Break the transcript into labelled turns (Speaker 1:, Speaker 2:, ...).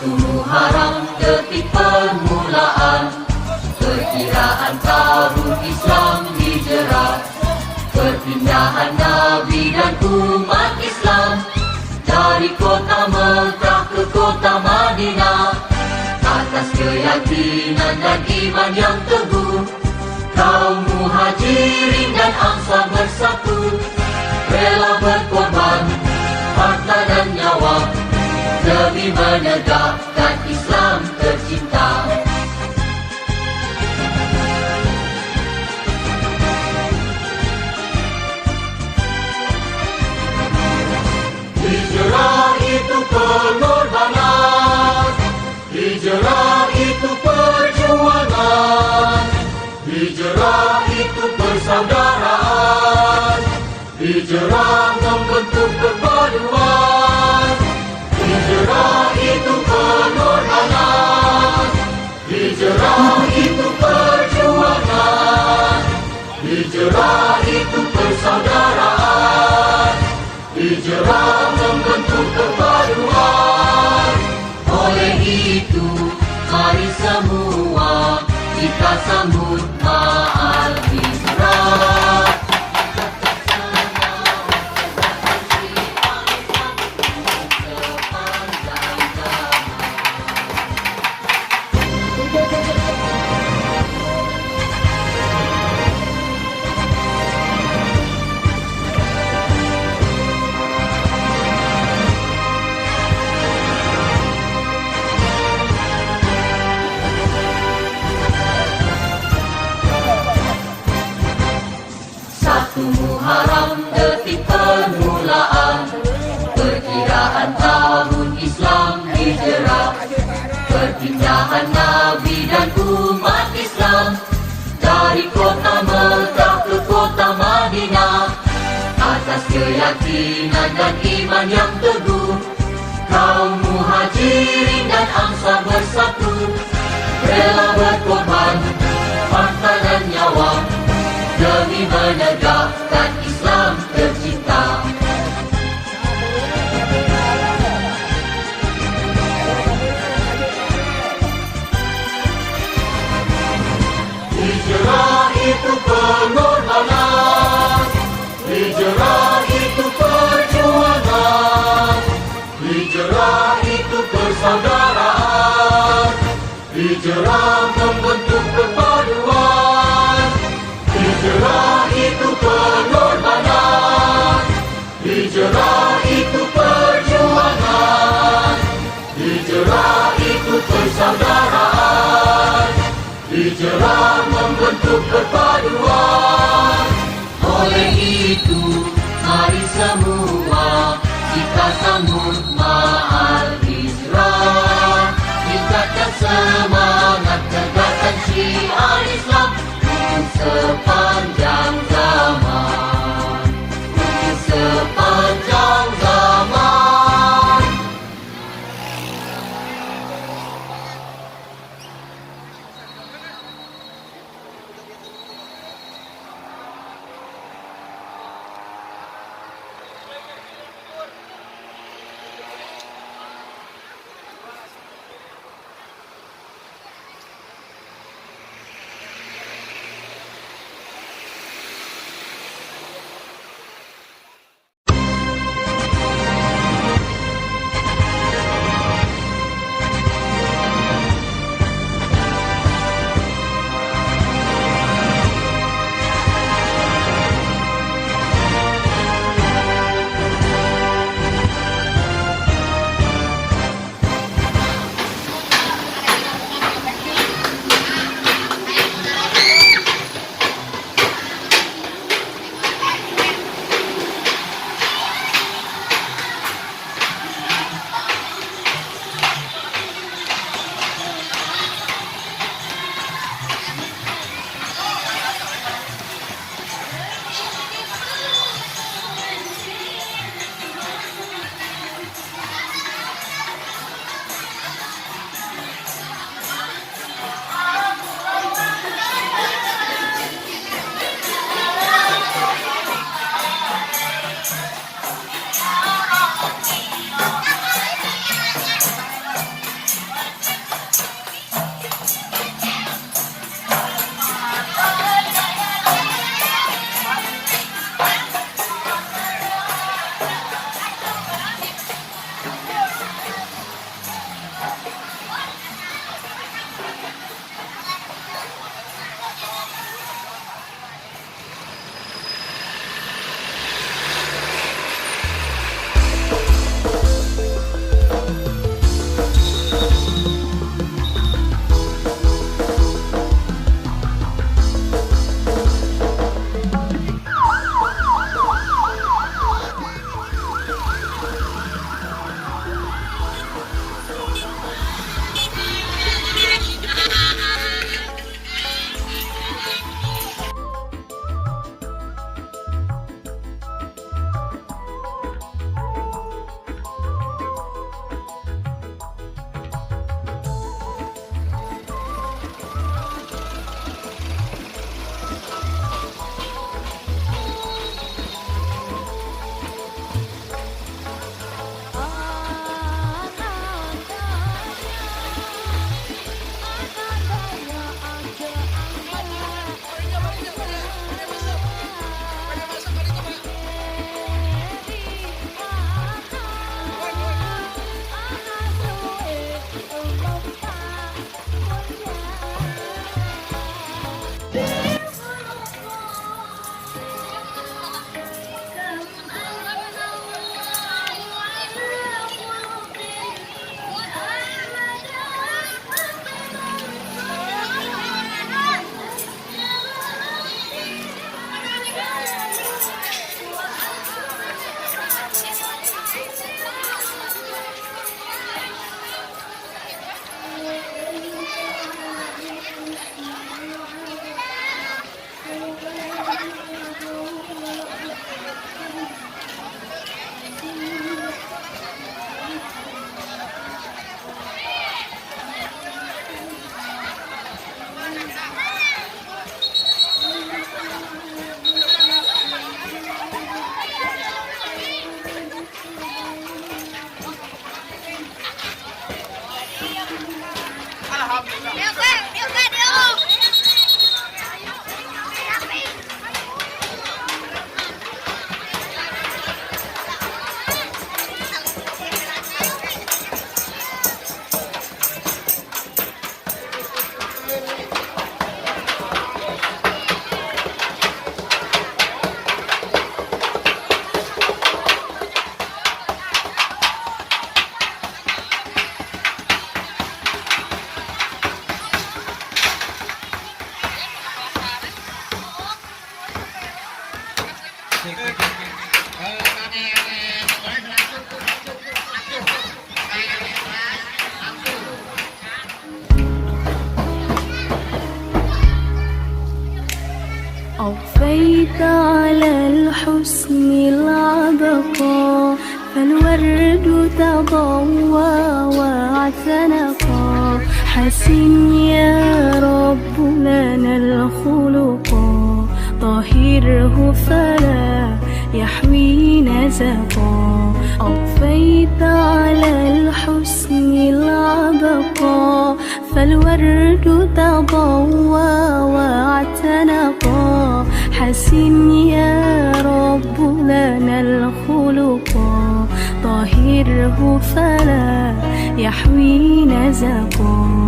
Speaker 1: Muharram detik permulaan perkiraan tahun Islam Hijrah, perpindahan Nabi dan umat Islam dari kota Mekah ke kota Madinah. Atas keyakinan dan iman yang teguh, kaum muhajirin dan ansar bersatu, rela berkorban harta dan nyawa demi menegakkan Islam tercinta. Hijrah itu pengorbanan, hijrah itu perjuangan, hijrah itu persaudaraan, hijrah membentuk perpaduan. Hijrah itu pengorbanan, hijrah itu perjuangan, hijrah itu persaudaraan, hijrah membentuk kepaduan. Oleh itu, mari semua kita sambut Ma'al Hijrah. Muharram detik permulaan perkiraan tahun Islam Hijrah, perpindahan Nabi dan umat Islam dari kota Mekah ke kota Madinah. Atas keyakinan dan iman yang teguh, kaum muhajirin dan ansar bersatu, rela berkorban harta dan nyawa demi menegakkan Islam tercinta. Hijrah itu pengorbanan, hijrah itu perjuangan, hijrah itu persaudaraan, hijrah membentuk perpaduan. Hijrah itu pengorbanan, hijrah itu perjuangan, hijrah itu persaudaraan, hijrah membentuk perpaduan. Oleh itu, mari semua kita sambut Ma'al Hijrah, tingkatkan semangat tegakkan syiar Islam sepanjang zaman, sepanjang zaman.
Speaker 2: أضفيت على الحسن العبقى، فالورد تضوى واعتنقا. حسن يا رب لنا الخلقا، طهره فلا يحوي نزقا. أضفيت على الحسن العبقا، فالورد تضوى واعتنقا. حسن يا رب لنا الخلقا، طهره فلا يحوي نزقا.